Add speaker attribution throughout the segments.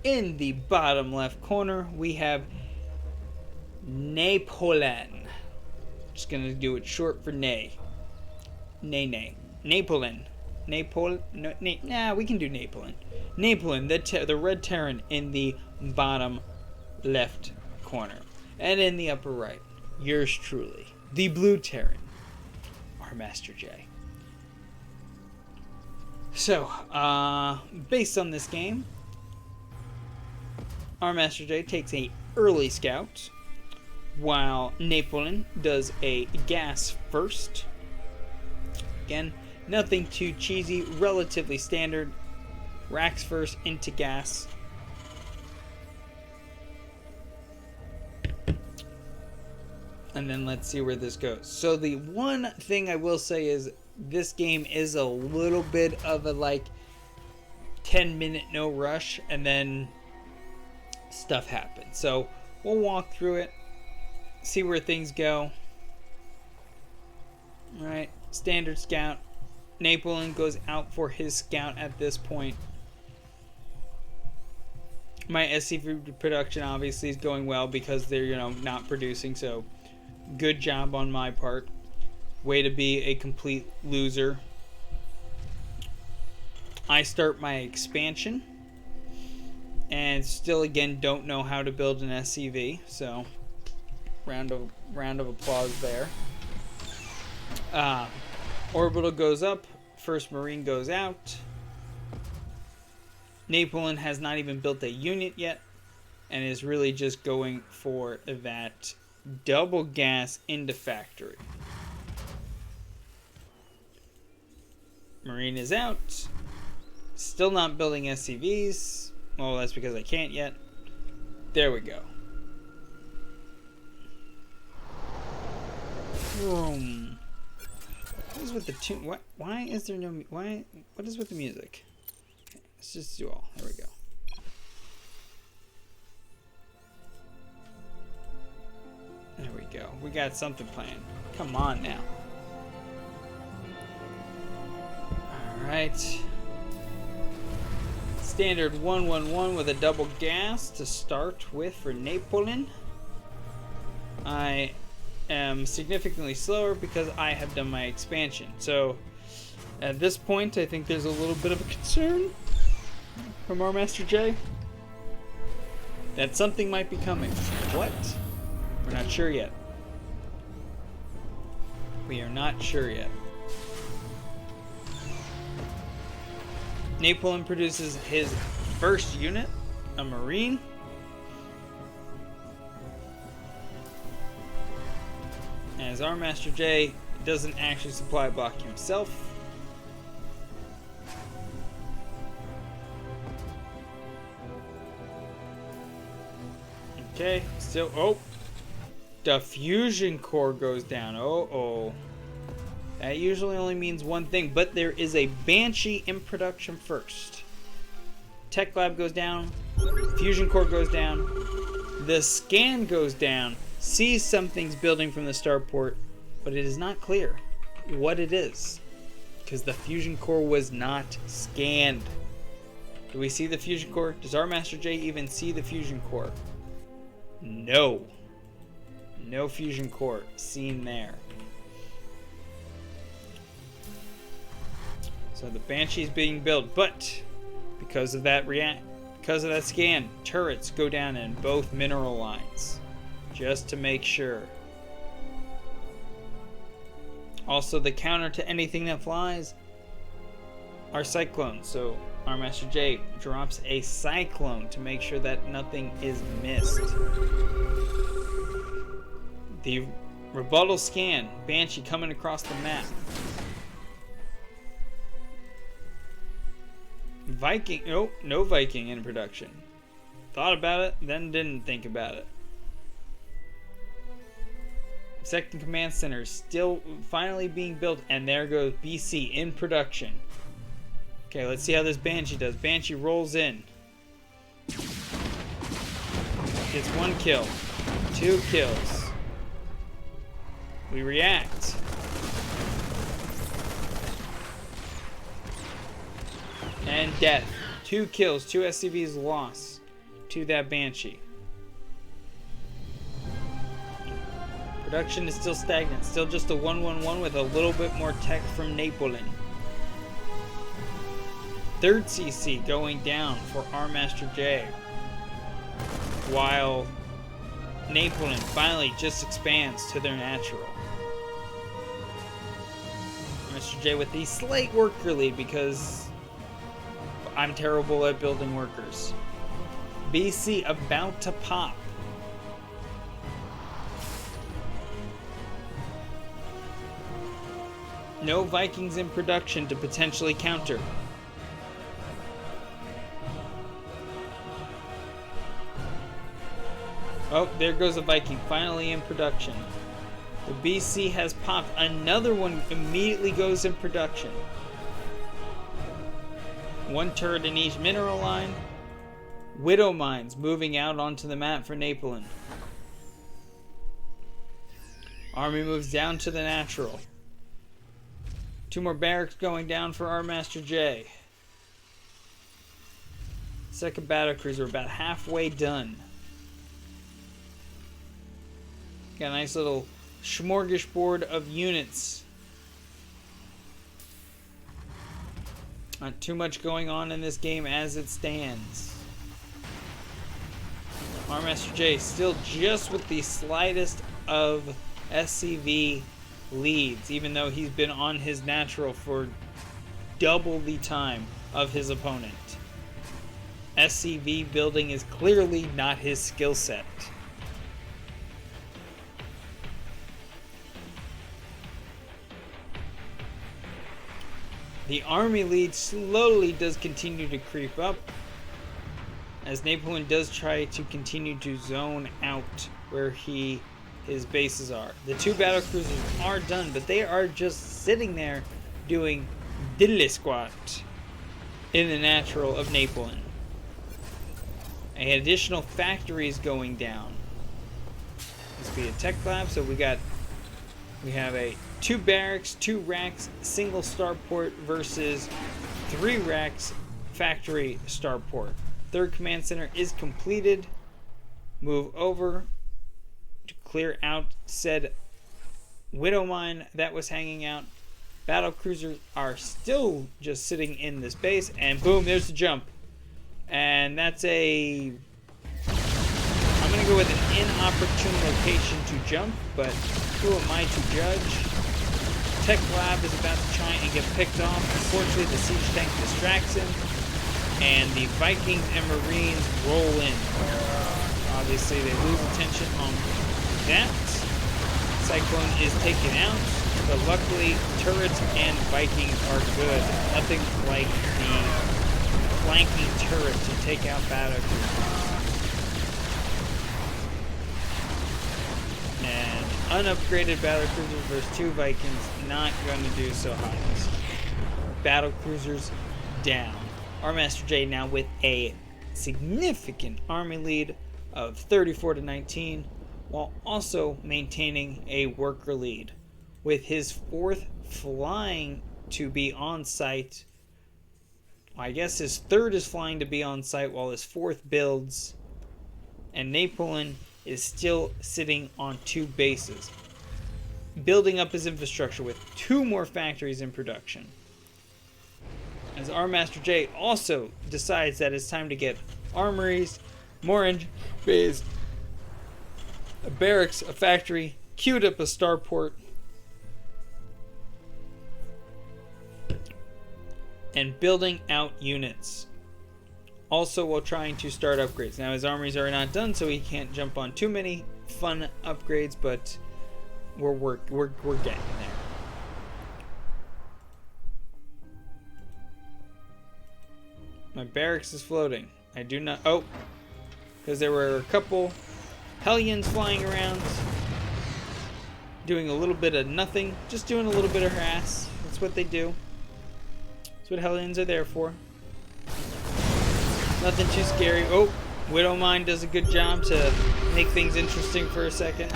Speaker 1: In the bottom left corner, we have Naypolin. Just gonna do it short for Nay. Nay. Naypolin. Nah, we can do Naypolin. Naypolin, the red Terran in the bottom left corner. And in the upper right, yours truly, the blue Terran, RmasterJ. So, based on this game, RmasterJ takes a early scout, while Naypolin does a gas first. Again, nothing too cheesy, relatively standard. Racks first into gas. And then let's see where this goes. So the one thing I will say is this game is a little bit of a like 10-minute no rush, and then stuff happens. So we'll walk through it, see where things go. Alright, standard scout. Naypolin goes out for his scout at this point. My SCV production obviously is going well because they're, not producing, so good job on my part. Way to be a complete loser. I start my expansion and still again don't know how to build an SCV, so round of applause there. Orbital goes up, first Marine goes out. Naypolin has not even built a unit yet and is really just going for that double gas into factory. Marine is out. Still not building SCVs. Well, that's because I can't yet. There we go. Boom. What is with the tune? What? Why is there no? Why? What is with the music? Okay, let's just do all. There we go. There we go. We got something playing. Come on now. Alright. Standard 111 with a double gas to start with for Naypolin. I am significantly slower because I have done my expansion. So at this point I think there's a little bit of a concern from RmasterJ that something might be coming. What? We're not sure yet. We are not sure yet. Naypolin produces his first unit, a Marine. As RmasterJ doesn't actually supply block himself. Okay, still, oh, the fusion core goes down. Oh. That usually only means one thing, but there is a Banshee in production first. Tech Lab goes down, fusion core goes down, the scan goes down, sees something's building from the starport, but it is not clear what it is because the fusion core was not scanned. Do we see the fusion core? Does RmasterJ even see the fusion core? No. No fusion core seen there. So the Banshee's being built, but because of that scan, turrets go down in both mineral lines, just to make sure. Also, the counter to anything that flies are cyclones. So RmasterJ drops a cyclone to make sure that nothing is missed. The rebuttal scan, Banshee coming across the map. Viking, nope, no Viking in production. Thought about it, then didn't think about it. Second command center still finally being built, and there goes BC in production. Okay, let's see how this Banshee does. Banshee rolls in. Gets 1 kill, 2 kills. We react. And death. 2 kills, 2 SCVs lost. to that Banshee. Production is still stagnant, still just a 1-1-1 with a little bit more tech from Naypolin. Third CC going down for RmasterJ, while Naypolin finally just expands to their natural. RmasterJ with the slight worker lead because I'm terrible at building workers. BC about to pop. No Vikings in production to potentially counter. Oh, there goes a Viking, finally in production. The BC has popped. Another one immediately goes in production. One turret in each mineral line. Widow mines moving out onto the map for Naypolin. Army moves down to the natural. 2 more barracks going down for RmasterJ. Second battlecruiser about halfway done. Got a nice little smorgasbord of units. Not too much going on in this game as it stands. RmasterJ still just with the slightest of SCV leads, even though he's been on his natural for double the time of his opponent. SCV building is clearly not his skill set. The army lead slowly does continue to creep up, as Naypolin does try to continue to zone out where his bases are. The 2 battlecruisers are done, but they are just sitting there doing diddly squat in the natural of Naypolin. Additional factories going down. This will be a tech lab, so we have a 2 barracks, 2 racks, single starport versus 3 racks, factory starport. Third command center is completed. Move over to clear out said widow mine that was hanging out. Battle cruisers are still just sitting in this base, and boom, there's the jump. And that's I'm gonna go with an inopportune location to jump, but who am I to judge? Tech lab is about to try and get picked off. Unfortunately, the siege tank distracts him, and the Vikings and Marines roll in. Obviously, they lose attention on that. Cyclone is taken out, but luckily, turrets and Vikings are good. Nothing like the flanking turret to take out battle cruisers. And unupgraded battlecruisers versus 2 Vikings, not going to do so hot. Battlecruisers down. RmasterJ now with a significant army lead of 34-19, while also maintaining a worker lead, with his 4th flying to be on site. I guess his 3rd is flying to be on site, while his 4th builds, and Naypolin is still sitting on 2 bases, building up his infrastructure with 2 more factories in production. As RmasterJ also decides that it's time to get armories, more engine bays, a barracks, a factory, queued up a starport, and building out units. Also while trying to start upgrades. Now his armories are not done, so he can't jump on too many fun upgrades, but we're getting there. My barracks is floating. I do not... Oh! Because there were a couple Hellions flying around, doing a little bit of nothing. Just doing a little bit of harass. That's what they do. That's what Hellions are there for. Nothing too scary. Oh! Widow Mine does a good job to make things interesting for a second.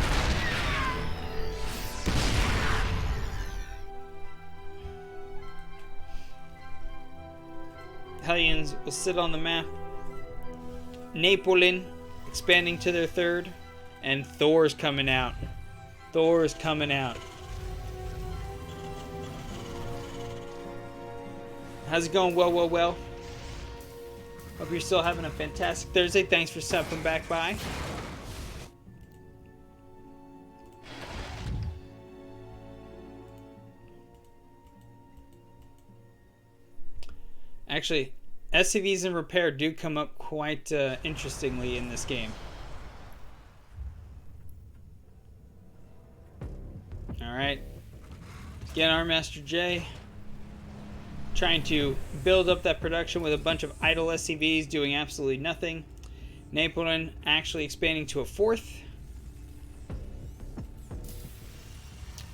Speaker 1: Hellions will sit on the map Naypolin expanding to their third. And Thor's coming out. Thor's coming out. How's it going? Well. Hope you're still having a fantastic Thursday. Thanks for stopping back by. Actually, SCVs and repair do come up quite interestingly in this game. Alright. Again, RmasterJ. Trying to build up that production with a bunch of idle SCVs doing absolutely nothing. Naypolin actually expanding to a fourth.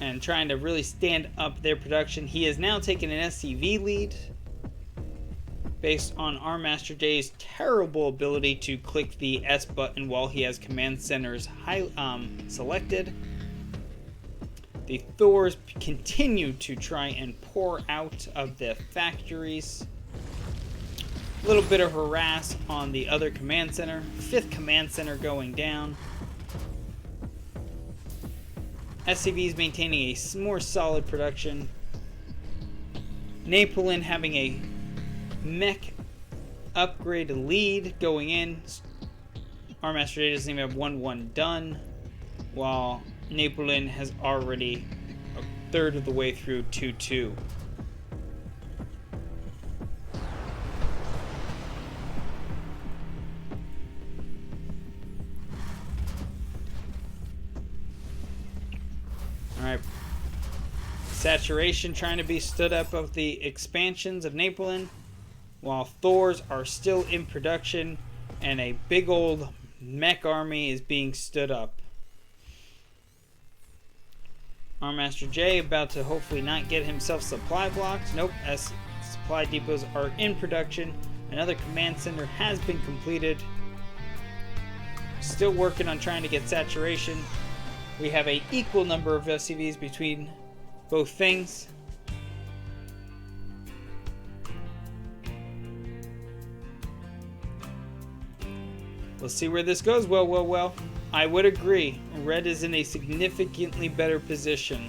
Speaker 1: And trying to really stand up their production. He has now taken an SCV lead. Based on RmasterJ's terrible ability to click the S button while he has command centers selected. The Thors continue to try and pour out of the factories. A little bit of harass on the other command center. 5th command center going down. SCVs maintaining a more solid production. Naypolin having a mech upgrade lead going in. RmasterJ doesn't even have 1-1 done, while Naypolin has already a third of the way through 2-2. Alright. Saturation trying to be stood up of the expansions of Naypolin, while Thors are still in production and a big old mech army is being stood up. RmasterJ about to hopefully not get himself supply blocked. Nope, as supply depots are in production. Another command center has been completed. Still working on trying to get saturation. We have an equal number of SCVs between both things. Let's see where this goes. Well. I would agree. Red is in a significantly better position.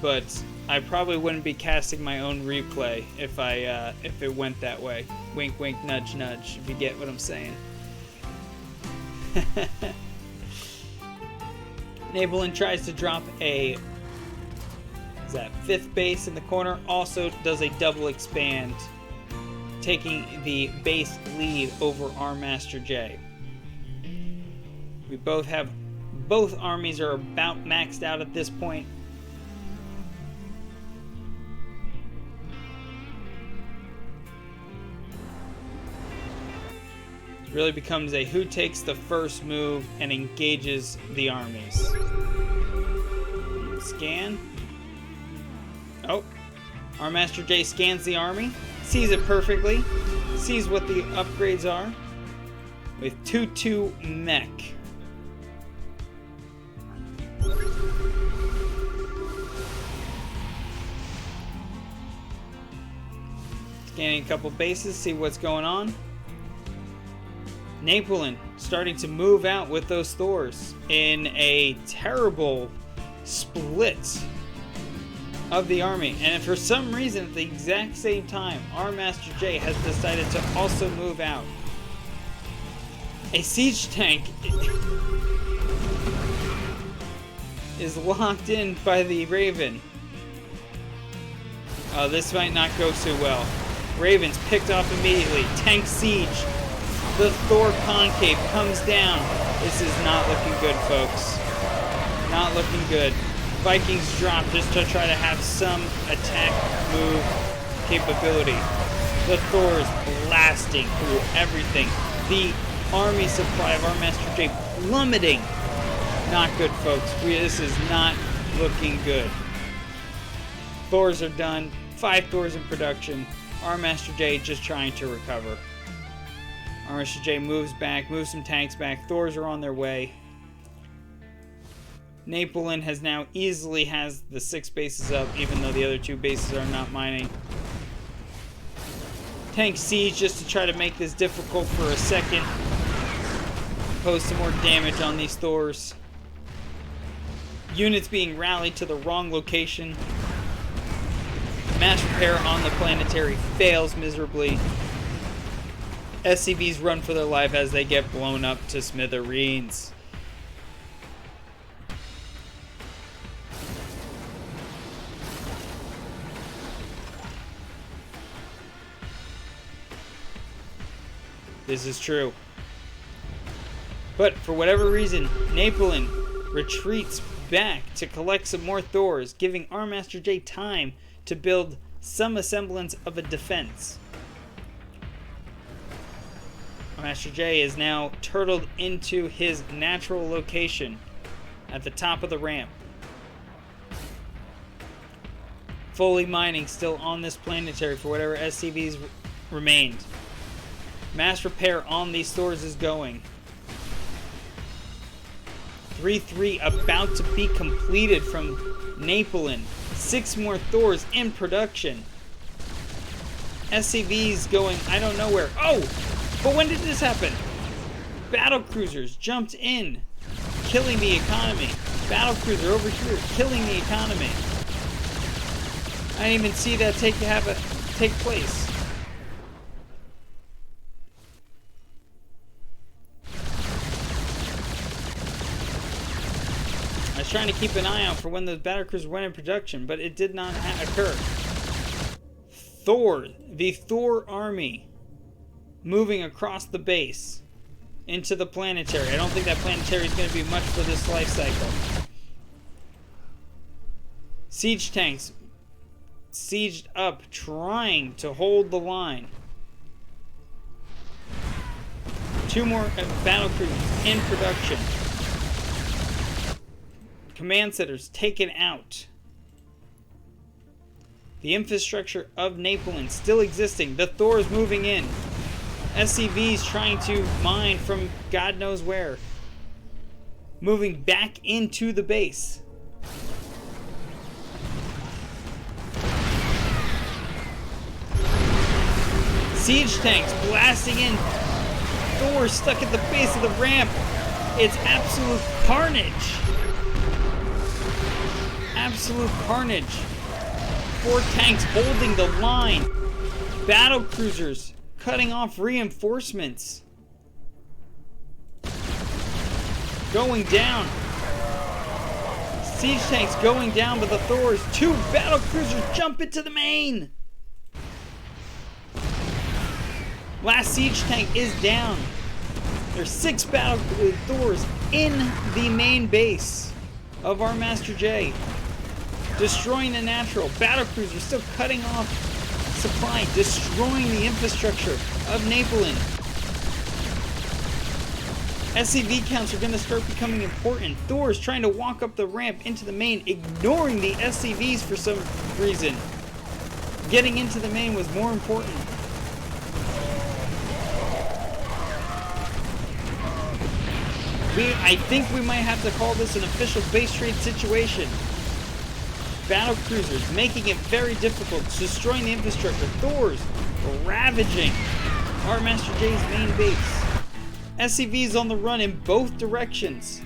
Speaker 1: But I probably wouldn't be casting my own replay if it went that way. Wink, wink, nudge, nudge, if you get what I'm saying. Naypolin tries to drop a 5th base in the corner. Also does a double expand, taking the base lead over RmasterJ. We both armies are about maxed out at this point. It really becomes a who takes the first move and engages the armies. Scan. Oh, RmasterJ scans the army, sees it perfectly, sees what the upgrades are with 2-2 mech. Scanning a couple bases, see what's going on. Naypolin starting to move out with those Thors in a terrible split of the army. And for some reason, at the exact same time, RmasterJ has decided to also move out. A siege tank is locked in by the Raven. Oh, this might not go so well. Raven's picked off immediately. Tank siege. The Thor concave comes down. This is not looking good, folks. Not looking good. Vikings drop just to try to have some attack move capability. The Thor's blasting through everything. The army supply of RmasterJ plummeting. Not good, folks. This is not looking good. Thors are done. 5 Thors in production. RmasterJ just trying to recover. RmasterJ moves back, moves some tanks back. Thors are on their way. Naypolin has now easily has the 6 bases up, even though the other 2 bases are not mining. Tank siege just to try to make this difficult for a second. Pose some more damage on these Thors. Units being rallied to the wrong location. Mass repair on the planetary fails miserably. SCVs run for their life as they get blown up to smithereens. This is true. But for whatever reason, Naypolin retreats back to collect some more Thors, giving RmasterJ time to build some semblance of a defense. RmasterJ is now turtled into his natural location at the top of the ramp. Fully mining still on this planetary for whatever SCVs remained. Mass repair on these Thors is going. 3-3 about to be completed from Naypolin. 6 more Thors in production. SCVs going I don't know where. Oh! But when did this happen? Battle cruisers jumped in, killing the economy. Battle cruiser over here, killing the economy. I didn't even see that take place. I was trying to keep an eye out for when those battle cruisers went in production, but it did not occur. The Thor army, moving across the base into the planetary. I don't think that planetary is going to be much for this life cycle. Siege tanks sieged up, trying to hold the line. 2 more battle cruisers in production. Command centers taken out. The infrastructure of Naypolin still existing. The Thors moving in. SCVs trying to mine from God knows where. Moving back into the base. Siege tanks blasting in. Thor stuck at the base of the ramp. It's absolute carnage. Absolute carnage. 4 tanks holding the line. Battle cruisers cutting off reinforcements. Going down. Siege tanks going down, but the Thors. 2 battle cruisers jump into the main. Last siege tank is down. There's 6 battle Thors in the main base of RmasterJ. Destroying the natural. Battle cruisers still cutting off supply. Destroying the infrastructure of Naypolin. SCV counts are going to start becoming important. Thor's trying to walk up the ramp into the main, ignoring the SCVs for some reason. Getting into the main was more important. I think we might have to call this an official base trade situation. Battle cruisers making it very difficult, destroying the infrastructure. Thors ravaging RmasterJ's main base. SCVs on the run in both directions.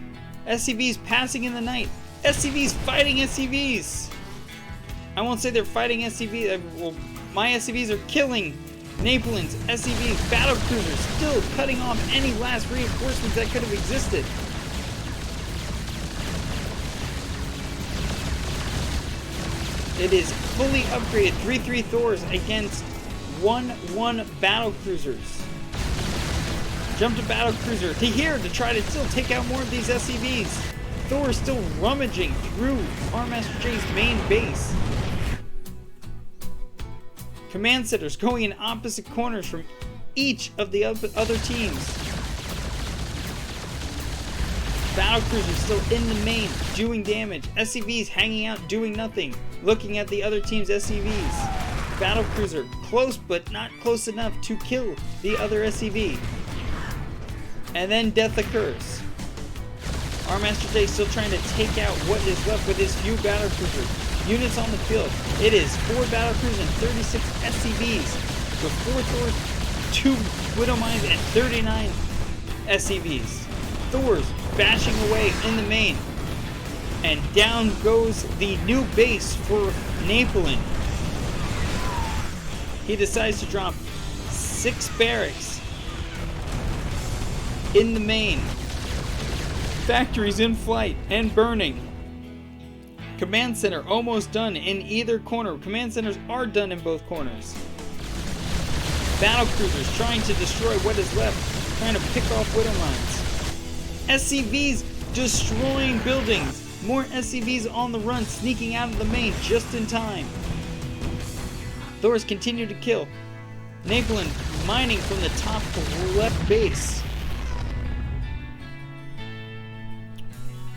Speaker 1: SCVs passing in the night. SCVs fighting SCVs. I won't say they're fighting SCVs. Well, my SCVs are killing Naypolin's SCVs. Battle cruisers still cutting off any last reinforcements that could have existed. It is fully upgraded 3-3 Thors against 1-1 battle cruisers. Jump to battle cruiser to here to try to still take out more of these SCVs. Thor is still rummaging through RmasterJ's main base. Command centers going in opposite corners from each of the other teams. Battle cruisers still in the main, doing damage. SCVs hanging out, doing nothing, looking at the other team's SCVs. Battle cruiser close, but not close enough to kill the other SCV. And then death occurs. RmasterJ still trying to take out what is left with his few battle cruisers. Units on the field. It is 4 battle cruisers and 36 SCVs with 4 Thors, 2 Widow Mines, and 39 SCVs. Thors bashing away in the main. And down goes the new base for Naypolin. He decides to drop 6 barracks in the main. Factories in flight and burning. Command center almost done in either corner. Command centers are done in both corners. Battle cruisers trying to destroy what is left, trying to pick off Widow Mines. SCVs destroying buildings. More SCVs on the run, sneaking out of the main just in time. Thors continue to kill. Naypolin mining from the top left base.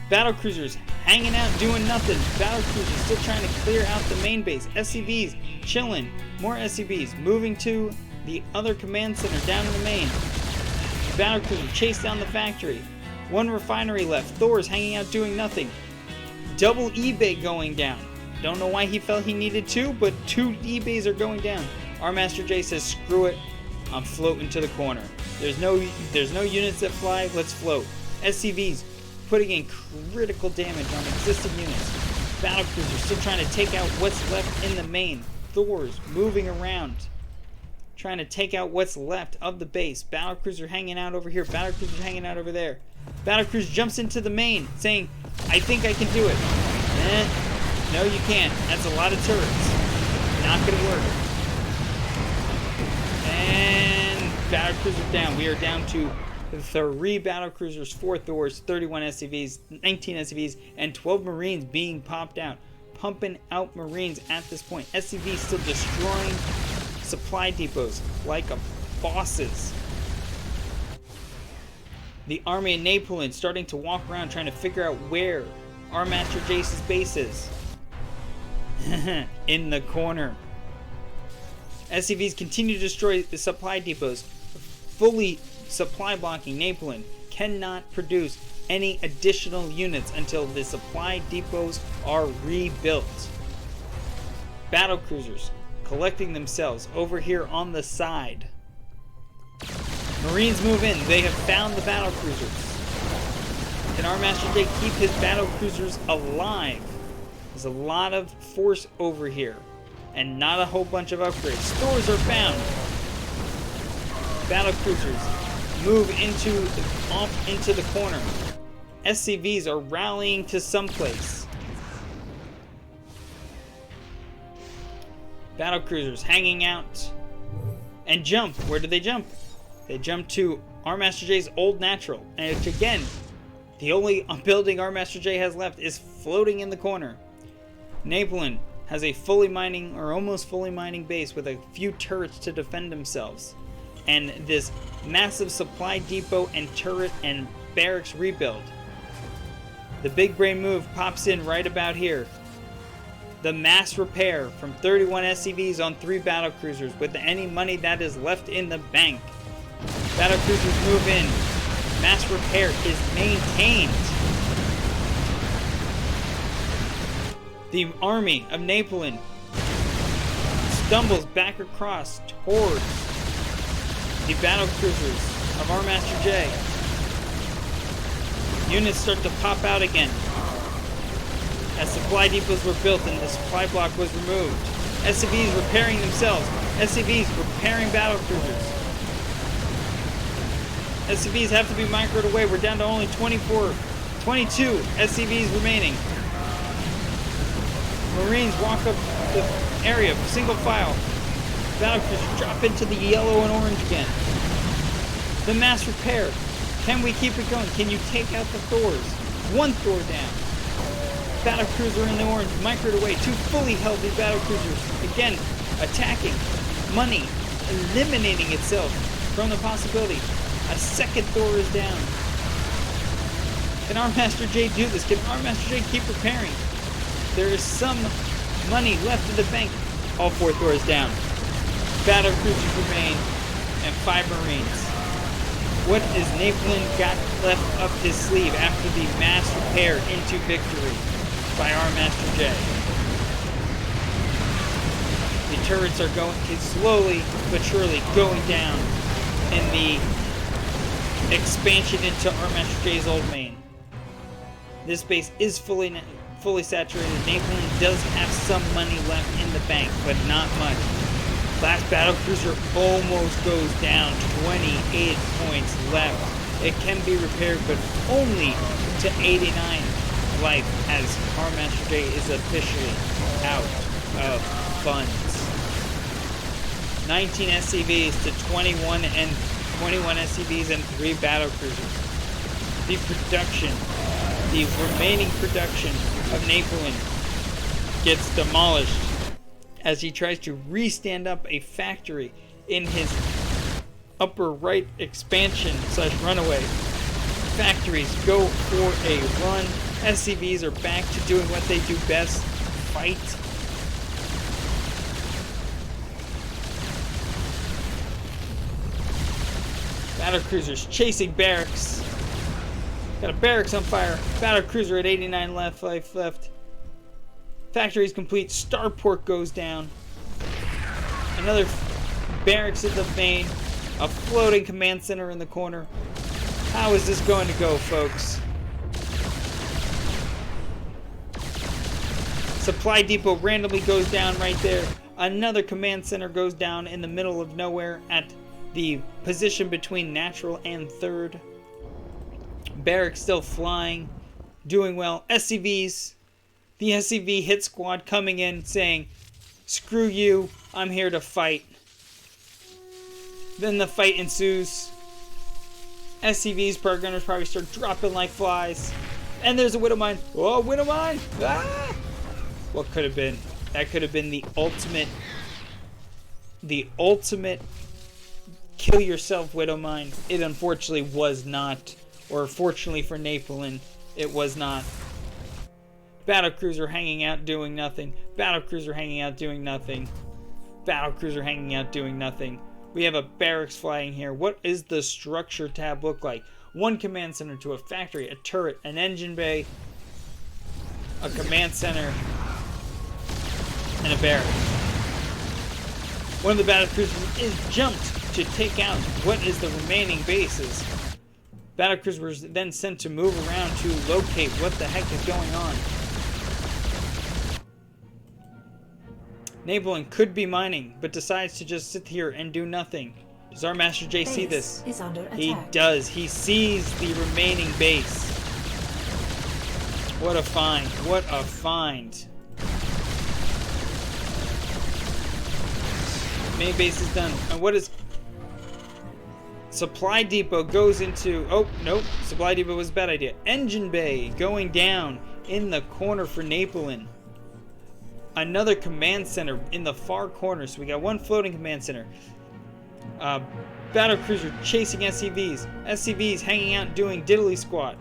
Speaker 1: Battlecruisers hanging out doing nothing. Battlecruisers still trying to clear out the main base. SCVs chilling. More SCVs moving to the other command center down in the main. Battlecruiser chase down the factory. 1 refinery left. Thors hanging out doing nothing. Double eBay going down. Don't know why he felt he needed 2, but 2 eBays are going down. RmasterJ says, screw it. I'm floating to the corner. There's no units that fly. Let's float. SCVs putting in critical damage on existing units. Battlecruisers still trying to take out what's left in the main. Thors moving around, trying to take out what's left of the base. Battlecruiser hanging out over here. Battlecruiser hanging out over there. Battlecruiser jumps into the main, saying, I think I can do it. No, you can't. That's a lot of turrets. Not going to work. And battlecruiser down. We are down to 3 battlecruisers, 4 Thors, 31 SCVs, 19 SCVs, and 12 Marines being popped out. Pumping out Marines at this point. SCVs still destroying supply depots like bosses. The army of Naypolin starting to walk around trying to figure out where RmasterJ's base is. In the corner. SCVs continue to destroy the supply depots, fully supply blocking. Naypolin cannot produce any additional units until the supply depots are rebuilt. Battlecruisers collecting themselves over here on the side. Marines move in. They have found the battlecruisers. Can RmasterJ keep his battlecruisers alive? There's a lot of force over here, and not a whole bunch of upgrades. Stores are found. Battlecruisers move off into the corner. SCVs are rallying to someplace. Battlecruisers hanging out and jump. Where do they jump? They jump to RmasterJ's old natural, and which again, the only building RmasterJ has left is floating in the corner. Naypolin has a fully mining or almost fully mining base with a few turrets to defend themselves, and this massive supply depot and turret and barracks rebuild. The big brain move pops in right about here. The mass repair from 31 SCVs on 3 battlecruisers with any money that is left in the bank. Battlecruisers move in. Mass repair is maintained. The army of Naypolin stumbles back across towards the battlecruisers of RmasterJ. Units start to pop out again as supply depots were built and the supply block was removed. SCVs repairing themselves. SCVs repairing battlecruisers. SCVs have to be microed away. We're down to only 22 SCVs remaining. Marines walk up the area, single file. Battlecruisers drop into the yellow and orange again. The mass repair. Can we keep it going? Can you take out the Thors? 1 Thor down. Battlecruiser in the orange, microed away. 2 fully healthy battlecruisers. Again, attacking. Money eliminating itself from the possibility. A second Thor is down. Can RmasterJ do this? Can RmasterJ keep repairing? There is some money left in the bank. All 4 Thors down. Battlecruisers remain, and 5 Marines. What is Naypolin got left up his sleeve after the mass repair into victory by RmasterJ? The turrets are slowly but surely going down in the expansion into RmasterJ's old main. This base is fully saturated. Naypolin does have some money left in the bank, but not much. Last battlecruiser almost goes down. 28 points left. It can be repaired, but only to 89 life, as RmasterJ is officially out of funds. 19 SCVs to 21 SCVs and 3 battlecruisers. The remaining production of Naypolin gets demolished as he tries to re-stand up a factory in his upper right expansion / runaway. Factories go for a run. SCVs are back to doing what they do best, fight. Battlecruisers chasing barracks. Got a barracks on fire. Battlecruiser at 89 life left. Factory's complete. Starport goes down. Another barracks in the main. A floating command center in the corner. How is this going to go, folks? Supply depot randomly goes down right there. Another command center goes down in the middle of nowhere at the position between natural and third. Barracks still flying, doing well. SCVs. The SCV hit squad coming in saying, "Screw you, I'm here to fight." Then the fight ensues. SCVs, pro gunners probably start dropping like flies. And there's a Widow Mine. Oh, Widow Mine! Ah! What could have been? That could have been the ultimate kill yourself Widow Mine. It unfortunately was not. Or fortunately for Naypolin, it was not. Battlecruiser hanging out doing nothing. Battlecruiser hanging out doing nothing. Battlecruiser hanging out doing nothing. We have a barracks flying here. What is the structure tab look like? One command center to a factory, a turret, an engine bay, a command center, and a barracks. One of the battlecruisers is jumped to take out what is the remaining bases. Battlecruiser was then sent to move around to locate what the heck is going on. Naypolin could be mining, but decides to just sit here and do nothing. Does RmasterJ see this? He does. He sees the remaining base. What a find. What a find. Main base is done. And what is... Supply depot goes into... Oh, nope. Supply depot was a bad idea. Engine bay going down in the corner for Naypolin. Another command center in the far corner. So we got one floating command center. Battlecruiser chasing SCVs. SCVs hanging out doing diddly squat.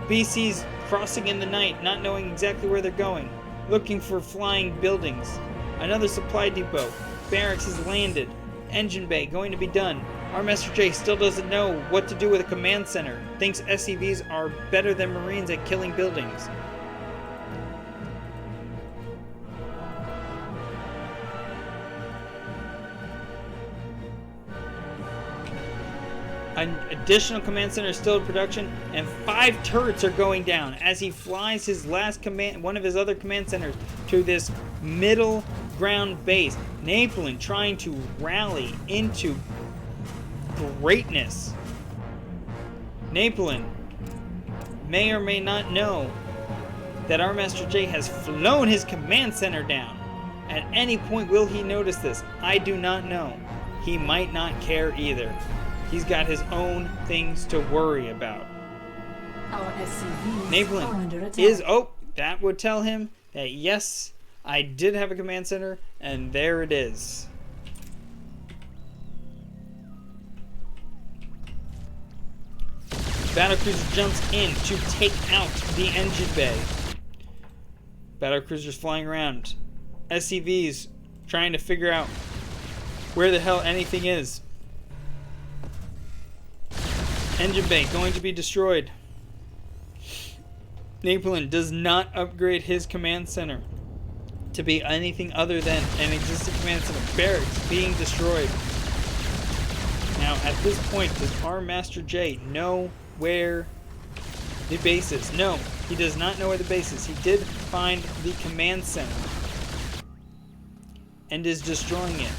Speaker 1: BCs crossing in the night, not knowing exactly where they're going. Looking for flying buildings. Another supply depot. Barracks has landed. Engine bay going to be done. RmasterJ still doesn't know what to do with a command center. Thinks SCVs are better than Marines at killing buildings. An additional command center is still in production, and 5 turrets are going down as he flies his last one of his other command centers to this middle ground base. Naypolin trying to rally into greatness. Naypolin may or may not know that RmasterJ has flown his command center down. At any point will he notice this? I do not know. He might not care either. He's got his own things to worry about.
Speaker 2: Our SCVs
Speaker 1: Naypolin
Speaker 2: are under attack.
Speaker 1: is... Oh, that would tell him that yes, I did have a command center, and there it is. Battlecruiser jumps in to take out the engine bay. Battlecruiser's flying around. SCVs trying to figure out where the hell anything is. Engine bay going to be destroyed. Naypolin does not upgrade his command center. to be anything other than an existing command center. Barracks being destroyed. Now, at this point, does RmasterJ know where the base is? No, he does not know where the base is. He did find the command center and is destroying it.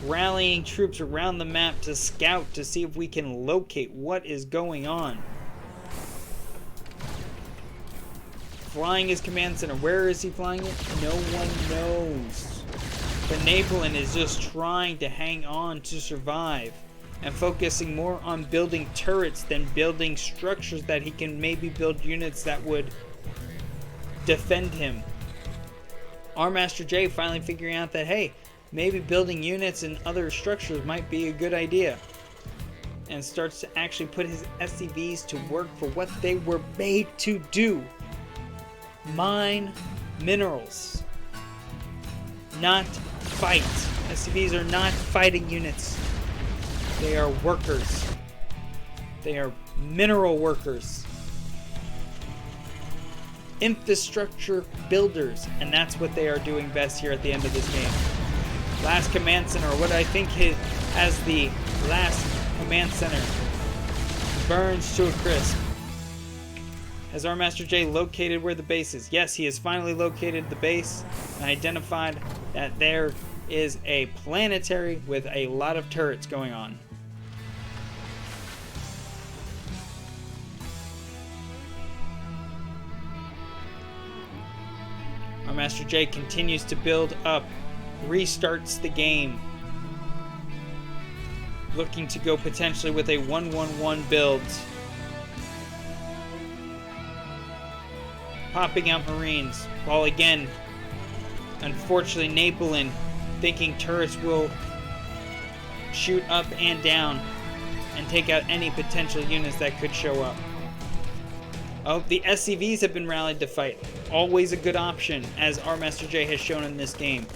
Speaker 1: Rallying troops around the map to scout to see if we can locate what is going on. Flying his command center. Where is he flying it? No one knows. But Naypolin is just trying to hang on to survive and focusing more on building turrets than building structures that he can maybe build units that would defend him. RmasterJ finally figuring out that, hey, maybe building units and other structures might be a good idea. And starts to actually put his SCVs to work for what they were made to do. Mine minerals. Not fight. SCVs are not fighting units. They are workers. They are mineral workers. Infrastructure builders. And that's what they are doing best here at the end of this game. Last command center, or what I think as the last command center, burns to a crisp. Has RmasterJ located where the base is? Yes, he has finally located the base and identified that there is a planetary with a lot of turrets going on. RmasterJ continues to build up, restarts the game, looking to go potentially with a 1-1-1 build. Popping out Marines, while again, unfortunately, Naypolin thinking turrets will shoot up and down and take out any potential units that could show up. Oh, the SCVs have been rallied to fight. Always a good option, as RmasterJ has shown in this game.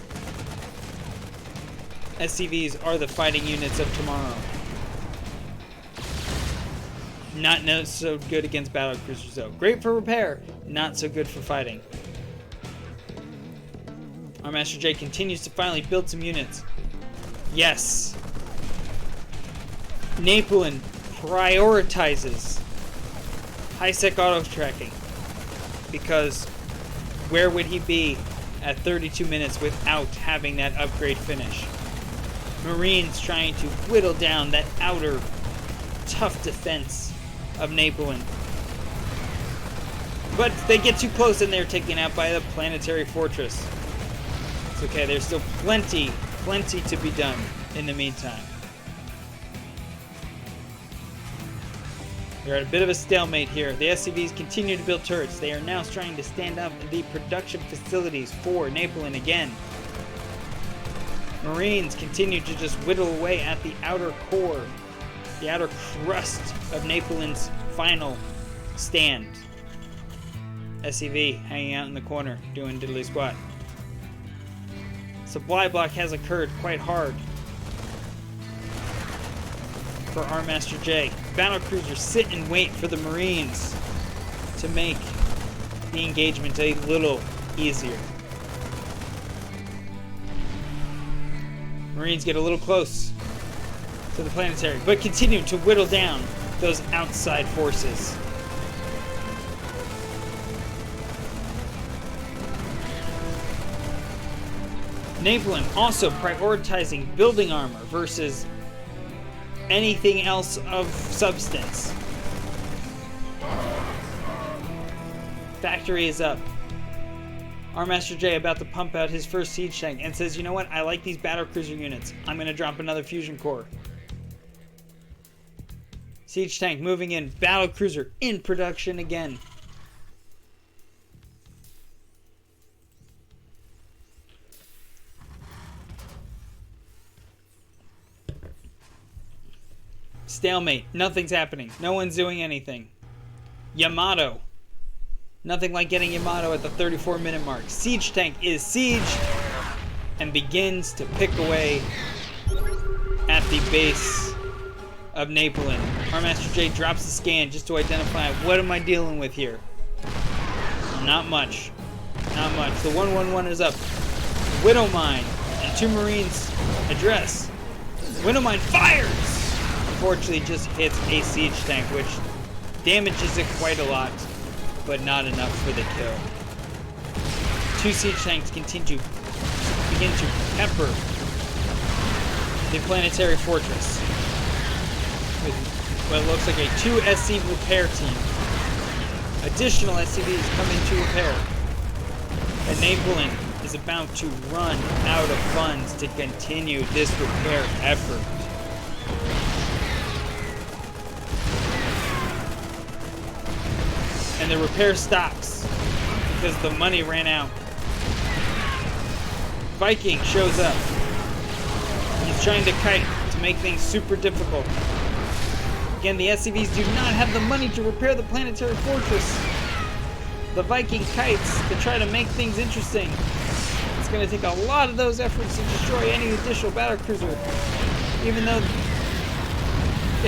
Speaker 1: SCVs are the fighting units of tomorrow. Not so good against battlecruisers though. Great for repair, not so good for fighting. RmasterJ continues to finally build some units. Yes. Naypolin prioritizes high-sec auto-tracking, because where would he be at 32 minutes without having that upgrade finish? Marines trying to whittle down that outer tough defense of Naypolin. But they get too close and they're taken out by the planetary fortress. It's okay, there's still plenty to be done in the meantime. We're at a bit of a stalemate here. The SCVs continue to build turrets. They are now trying to stand up the production facilities for Naypolin again. Marines continue to just whittle away at the outer core, the outer crust of Naypolin's final stand. SCV hanging out in the corner, doing diddly squat. Supply block has occurred quite hard for RmasterJ. Battlecruisers sit and wait for the Marines to make the engagement a little easier. Marines get a little close to the planetary, but continue to whittle down those outside forces. Naypolin also prioritizing building armor versus anything else of substance. Factory is up. RmasterJ about to pump out his first siege tank and says, you know what, I like these battlecruiser units. I'm going to drop another fusion core. Siege tank moving in. Battlecruiser in production again. Stalemate. Nothing's happening. No one's doing anything. Yamato. Nothing like getting Yamato at the 34-minute mark. Siege tank is siege and begins to pick away at the base of Naypolin. RmasterJ drops the scan just to identify, what am I dealing with here? Not much. Not much. The 111 is up. Widow Mine, and 2 Marines address. Widow Mine fires! Unfortunately, just hits a siege tank, which damages it quite a lot, but not enough for the kill. 2 siege tanks begin to pepper the planetary fortress with what looks like a 2 SC repair team. Additional SCVs come in to repair. And Naypolin is about to run out of funds to continue this repair effort. And the repair stops because the money ran out. Viking shows up. He's trying to kite to make things super difficult. Again, the SCVs do not have the money to repair the planetary fortress. The Viking kites to try to make things interesting. It's going to take a lot of those efforts to destroy any additional battlecruiser, even though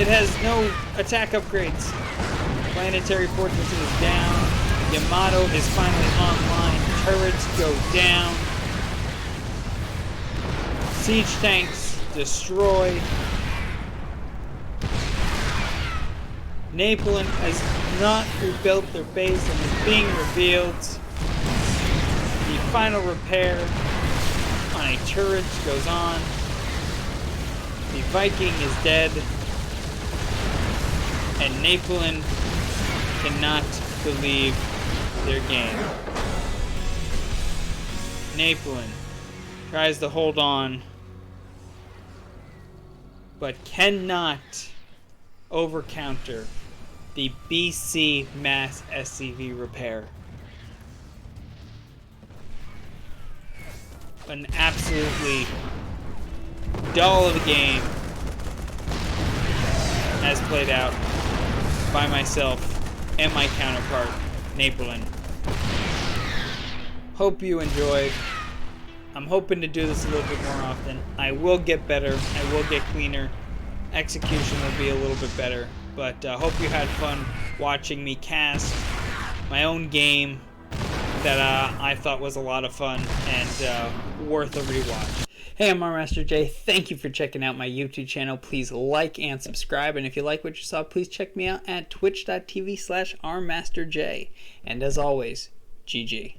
Speaker 1: it has no attack upgrades. Planetary fortress is down. Yamato is finally online. Turrets go down. Siege tanks destroyed. Naypolin has not rebuilt their base and is being revealed. The final repair on a turret goes on. The Viking is dead. And Naypolin cannot believe their game. Naypolin tries to hold on, but cannot overcounter the BC mass SCV repair. An absolutely dull of a game as played out by myself and my counterpart, Naypolin. Hope you enjoyed. I'm hoping to do this a little bit more often. I will get better. I will get cleaner. Execution will be a little bit better. But hope you had fun watching me cast my own game that I thought was a lot of fun and worth a rewatch. Hey, I'm RmasterJ. Thank you for checking out my YouTube channel. Please like and subscribe. And if you like what you saw, please check me out at twitch.tv/RmasterJ. And as always, GG.